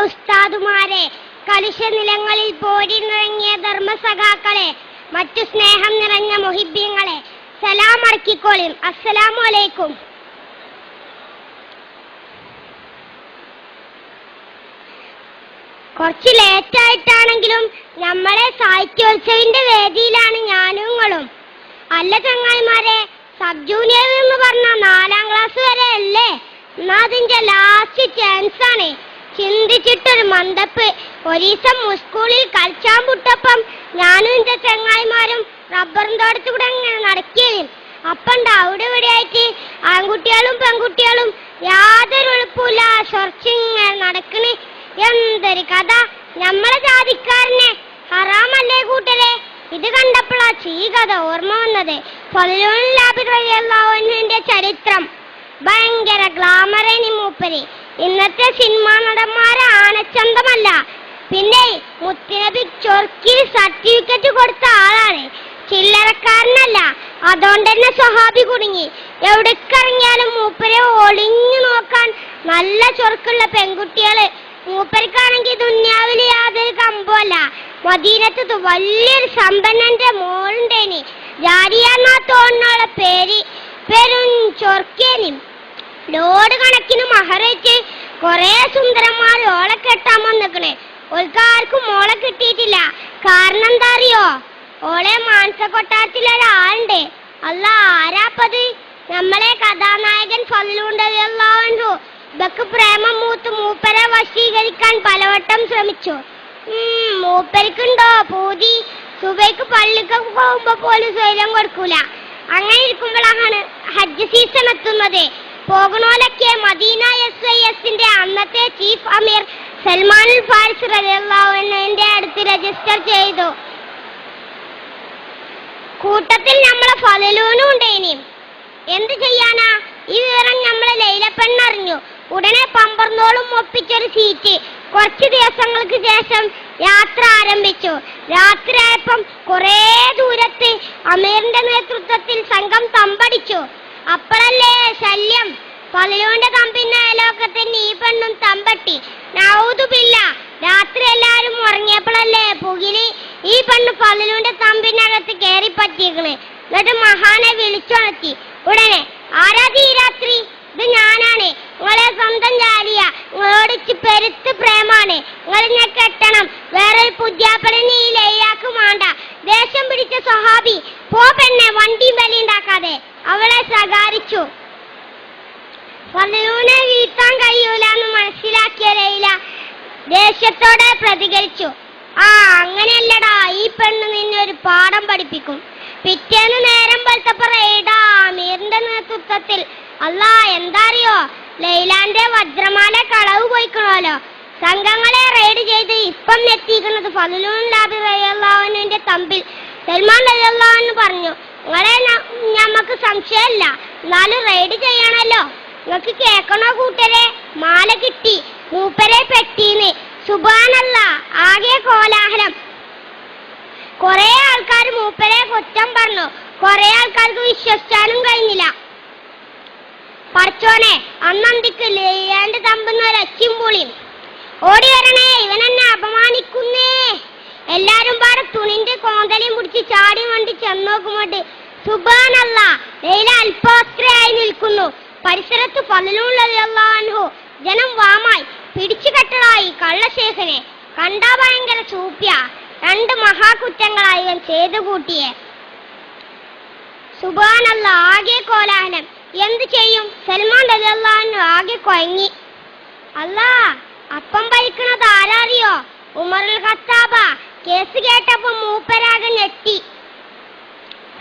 ഉസ്താദുമാരെ, കലുഷ നിലങ്ങളിൽ പോരിനിറങ്ങിയ ധർമ്മസഖാക്കളെ, മറ്റു സ്നേഹം നിറഞ്ഞ മുഹിബ്ബീങ്ങളെ, സലാം അടക്കിക്കോളിൻ. അസ്സലാമു അലൈക്കും. കുറച്ച് ലേറ്റായിട്ടാണെങ്കിലും നമ്മളെ സാഹിത്യോത്സവിന്റെ വേദിയിലാണ് ഞാനും നിങ്ങളും. അല്ല ചങ്ങായിമാരെ, സബ് ജൂനിയർ എന്ന് പറഞ്ഞ 4ാം ക്ലാസ് വരെ അല്ലേ? എന്നാ അതിന്റെ ലാസ്റ്റ് ചാൻസ് ആണ്. ചിന്തിച്ചിട്ടൊരു മന്ദപ്പ്. ഒരീസം സ്കൂളിൽ കളിച്ചാൻ പുട്ടപ്പം ഞാനും എന്റെ ചങ്ങായിമാരും റബ്ബറും തോട്ടത്തുകൂടെ അങ്ങനെ നടക്കുകയും അപ്പണ്ട് അവിടെ ഇവിടെയായിട്ട് ആൺകുട്ടികളും പെൺകുട്ടികളും യാതൊരു എളുപ്പമില്ല ചൊറച്ചിങ്ങനെ നടക്കണ്. എന്തൊരു കഥ! നമ്മളെ ജാതിക്കാരനെ ഹറാമല്ലേ കൂട്ടരെ? ഇത് കണ്ടപ്പോഴാ ഈ കഥ ഓർമ്മ വന്നത്. ഫളിലുല്ലാഹിന്റെ ചരിത്രം ഭയങ്കര ഗ്ലാമറേനി മൂപ്പര്. ഇന്നത്തെ സിനിമാ നടന്മാരെ ആനച്ചന്തമല്ല. പിന്നെ മുത്തുനബി ചൊർക്കിൽ സർട്ടിഫിക്കറ്റ് കൊടുത്ത ആളാണ്, ചില്ലറക്കാരനല്ല. അതുകൊണ്ട് തന്നെ സ്വഹാബി കുടുങ്ങി. എവിടേക്കിറങ്ങിയാലും മൂപ്പരെ ഒളിഞ്ഞു നോക്കാൻ നല്ല ചൊർക്കുള്ള പെൺകുട്ടികള്. മൂപ്പർക്കാണെങ്കിൽ ദുന്യാവില് യാതൊരു കമ്പമല്ല. മദീനത്ത് വലിയൊരു സമ്പന്നന്റെ മോളുണ്ടേനി, ജാരിയാന്നാ തോന്നുന്ന പേര്. പെരും ചൊർക്കേനി. ലോഡ് കണക്കിന് മഹറേച്ച് കൊറേ സുന്ദരന്മാർ ഓളെ കെട്ടാൻ വന്നിക്കണേ. ഓൾക്കാർക്കും മോളെ കിട്ടിയിട്ടില്ല. കാരണം എന്താ അറിയോ? ഓളെ മാനസകൊട്ടാരത്തിലൊരാളുണ്ട്. അല്ല, ആരാപ്പത്? നമ്മളെ കഥാനായകൻ ഫളിലുല്ലാഹു. ഇതൊക്കെ പ്രേമം മൂത്ത് മൂപ്പരെ വശീകരിക്കാൻ പലവട്ടം ശ്രമിച്ചു. മൂപ്പരിക്കുണ്ടോ പൂതി? സുബൈക്ക് പള്ളിക്കൊക്കെ പോകുമ്പോ പോലും സ്വൈര്യം കൊടുക്കൂല. അങ്ങനെ ഇരിക്കുമ്പോഴാണ് ഹജ്ജ് സീസൺ എത്തുന്നത്. പോകണോലൊക്കെ മദീന SYSന്റെ അന്നത്തെ ചീഫ് അമീർ സൽമാനുൽ ഫാരിസ് റളിയല്ലാഹു അൻഹുവിന്റെ അടുത്ത് രജിസ്റ്റർ ചെയ്തു. കൂട്ടത്തിൽ നമ്മളെ ഫളിലൂനും ഉണ്ടേനി. എന്ത് ചെയ്യാനാ? ഈ വിവരം നമ്മളെ ലൈലപ്പെണ്ണറിഞ്ഞു. ഉടനെ പമ്പർന്നോളും ഒപ്പിച്ചൊരു സീറ്റ്. കുറച്ചു ദിവസങ്ങൾക്ക് ശേഷം യാത്ര ആരംഭിച്ചു. രാത്രിയായപ്പം കുറേ ദൂരത്ത് അമീറിന്റെ നേതൃത്വത്തിൽ സംഘം തമ്പടിച്ചു. അപ്പോഴല്ലേ ശല്യം. ഫളിലുവിന്റെ തമ്പിന്റെ അയലോക്കത്തിന് ഈ പെണ്ണും തമ്പട്ടി. നൗദുബില്ല. രാത്രി എല്ലാരും ഉറങ്ങിയപ്പോഴല്ലേ പുകില് ഈ പെണ്ണ് ഫളിലുവിന്റെ തമ്പിനകത്ത് കയറി പറ്റിയേക്കണ്. എന്നിട്ട് മഹാനെ വിളിച്ചുണർത്തി. ഉടനെ, ആരാധി ഈ രാത്രി? ഇത് ഞാനാണ്, നിങ്ങളെ സ്വന്തം ജാലിയ. നിങ്ങളോട് പെരുത്ത് പ്രേമാണ്. നിങ്ങൾ ഞാൻ കെട്ടണം. വേറൊരു പുതിയാപ്പളിന് ഈ ലൈലാക്ക് വേണ്ട. ദേഷ്യം പിടിച്ച സ്വഹാബി, പോ പെണ്ണെ, വണ്ടിയും ബലിയുണ്ടാക്കാതെ അവളെ ശകാരിച്ചു. ഫളിലുവിനെ വീഴ്ത്താൻ കഴിയൂലെന്ന് മനസ്സിലാക്കിയ ലൈല ദേഷ്യത്തോടെ പ്രതികരിച്ചു. അങ്ങനെയല്ലടാ, ഈ പെണ്ണ് നിന്നെ ഒരു പാഠം പഠിപ്പിക്കും. പിറ്റേന്ന് നേരം വെളുത്തപ്പോ റെയ്ഡാ അമീറിന്റെ നേതൃത്വത്തിൽ. അല്ലാ, എന്താ അറിയോ? ലൈലാന്റെ വജ്രമാല കളവ് പോയിക്കണോലോ. സംഘങ്ങളെ റെയ്ഡ് ചെയ്ത് ഇപ്പം എത്തിക്കുന്നത് ഫളിലുല്ലാഹി റളിയല്ലാഹു അൻഹുവിന്റെ തമ്പിൽ സൽമാൻ റളിയല്ലാഹു അൻഹു പറഞ്ഞു, നിങ്ങളെ ഞമ്മക്ക് സംശയമില്ല, എന്നാലും റെയ്ഡ് ചെയ്യണല്ലോ. നിങ്ങൾക്ക് കേൾക്കണോ കൂട്ടരെ? മാല കിട്ടി, മൂപ്പരെ പെട്ടീന്ന്. സുബ്ഹാനല്ലാഹ്, ആകെ കോലാഹലം. കൊറേ ആൾക്കാർ മൂപ്പരെ കുറ്റം പറഞ്ഞു. കൊറേ ആൾക്കാർക്ക് വിശ്വസിച്ചാലും കഴിഞ്ഞില്ല. പടച്ചോനെ, അന്നന്തിക്ക് ലൈലാന്റെ തമ്പുന്ന ഒരച്ചും പൊളിയും. ഓടി വരണേ, ഇവനെന്നെ അപമാനിക്കുന്നേ. എല്ലാരും പാടെ തുണിന്റെ കോന്തലയും പിടിച്ച് ചാടി വണ്ടി ചെന്നോക്കുമ്പോട്ട് സുബ്ഹാനല്ലാഹ്, ലൈല അല്പവസ്ത്രയായി നിൽക്കുന്നു. പരിസരത്ത് ഫളിലുല്ലാഹി അൻഹു. ജനം വാമായി പിടിച്ചു കെട്ടടായി കള്ളശേഖനെ. കണ്ടാ ഭയങ്കര ചൂപ്യ. 2 മഹാകുറ്റങ്ങളായി ഇവൻ ചെയ്തു കൂട്ടിയെ. സുബ്ഹാനല്ലാഹ്, ആകെ കോലാഹലം. എന്ത് ചെയ്യും? സൽമാൻ റളിയല്ലാഹു അൻഹു ആകെ കൊയങ്ങി. അല്ലാ, അപ്പം ഭരിക്കണത് ആരാറിയോ? ഉമറുൽ ഖത്താബ. കേസ് കേട്ടപ്പോ മൂപ്പരാകെ ഞെട്ടി.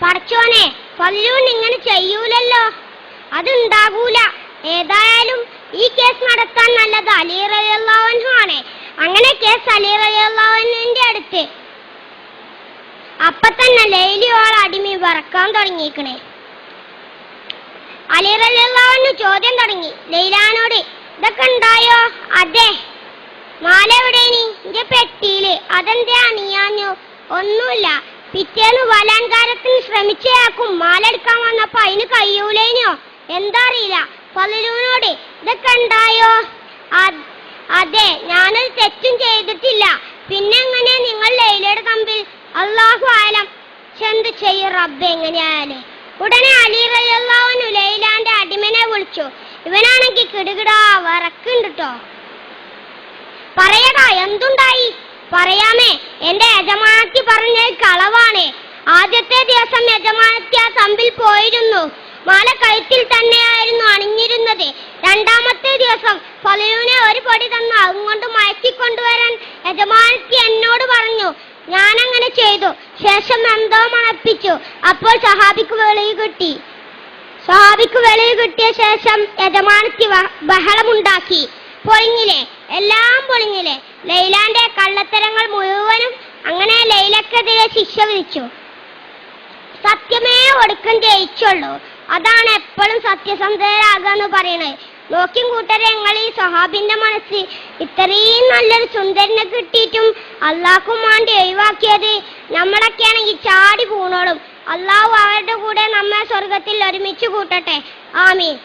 പടച്ചോനെ, ഫളിലൂൻ ഇങ്ങനെ ചെയ്യൂലല്ലോ. അതുണ്ടാകൂല. ഏതായാലും ഈ കേസ് നടത്താൻ നല്ലത് അലി റളിയല്ലാഹു അൻഹു ആണ്. അങ്ങനെ കേസ് അലി റളിയല്ലാഹു അൻഹുവിന്റെ അടുത്ത്. അപ്പൊ തന്നെ ലൈലിയോൾ അടിമി വറക്കാൻ തുടങ്ങിയിരിക്കണേ. അലി റളിയല്ലാഹു അൻഹു ചോദ്യം തുടങ്ങി ലൈലാനോട്. ഇതൊക്കെ ഉണ്ടായോ? അതെ. മാല എവിടെനി? എന്റെ പെട്ടിയില്. അതെന്താ അണിയാഞ്ഞു? ഒന്നുമില്ല. പിറ്റേന്ന് ബലാത്കാരത്തിന് ശ്രമിച്ചയാക്കും മാല എടുക്കാൻ വന്നപ്പോ അതിന് കഴിയൂലേനോ? എന്താ അറിയില്ല. ഫളിലുവിനോട് ഇതൊക്കെ ഉണ്ടായോ? അതെ, ഞാനൊരു തെറ്റും ചെയ്തിട്ടില്ല. പിന്നെ എങ്ങനെയാ നിങ്ങൾ ലൈലയുടെ തമ്പിൽ? അല്ലാഹു ആലം. ചെന്ത് ചെയ്യും റബ്ബ് എങ്ങനെയായാലേ. ഉടനെ അലി റളിയല്ലാഹു അൻഹു ലൈലാന്റെ അടിമനെ വിളിച്ചു. ഇവനാണെങ്കിൽ കിടുകിടാ വിറക്കുണ്ട്. പറയടാ, എന്തുണ്ടായി? പറയാമേ, എന്റെ യജമാനത്തി പറഞ്ഞത് കളവാണ്. ആദ്യത്തെ ദിവസം യജമാനത്തി ആ തമ്പിൽ പോയിരുന്നു. മാല കഴുത്തിൽ തന്നെയായിരുന്നു അണിഞ്ഞിരുന്നത്. രണ്ടാമത്തെ ദിവസം ഫലൂനെ ഒരു പൊടി തന്നു അതുകൊണ്ട് മയക്കിക്കൊണ്ടുവരാൻ യജമാനത്തി എന്നോട് പറഞ്ഞു. ഞാനങ്ങനെ ചെയ്തു. ശേഷം എന്തോ മണപ്പിച്ചു. അപ്പോൾ സഹാബിക്ക് വെളിവ് കിട്ടിയ ശേഷം യജമാനത്തി ബഹളമുണ്ടാക്കി. പൊളിഞ്ഞില്ലേ, എല്ലാം പൊളിഞ്ഞില്ലേ. ലൈലാന്റെ കള്ളത്തരങ്ങൾ മുഴുവനും. അങ്ങനെ ലൈലക്കെതിരെ ശിക്ഷ വിധിച്ചു. സത്യമേ ഒടുക്കം ജയിച്ചുള്ളൂ. അതാണ് എപ്പോഴും സത്യസന്ധരാകാന്ന് പറയണത്. നോക്കിയും കൂട്ടരെ, ഞങ്ങൾ ഈ സഹാബിന്റെ മനസ്സ് ഇത്രയും നല്ലൊരു സുന്ദരനെ കിട്ടിയിട്ടും അള്ളാഹ്ക്കും വേണ്ടി ഒഴിവാക്കിയത്. നമ്മളൊക്കെ ആണെങ്കിൽ ചാടി പൂണോളും. അള്ളാഹു അവരുടെ കൂടെ നമ്മെ സ്വർഗത്തിൽ ഒരുമിച്ച് കൂട്ടട്ടെ, ആമീൻ.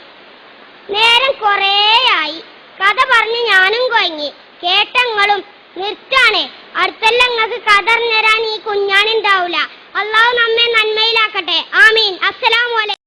നേരം കുറേയായി. കഥ പറഞ്ഞ് ഞാനും കൊയങ്ങി. കേട്ടങ്ങളും നിർത്താണേ. അടുത്തെല്ലാം നിങ്ങൾക്ക് കഥ അറിഞ്ഞുതരാൻ ഈ കുഞ്ഞാനുണ്ടാവൂല. അള്ളാഹു നമ്മെ നന്മയിലാക്കട്ടെ, ആമീൻ. അസ്സലാമു അലൈക്കും.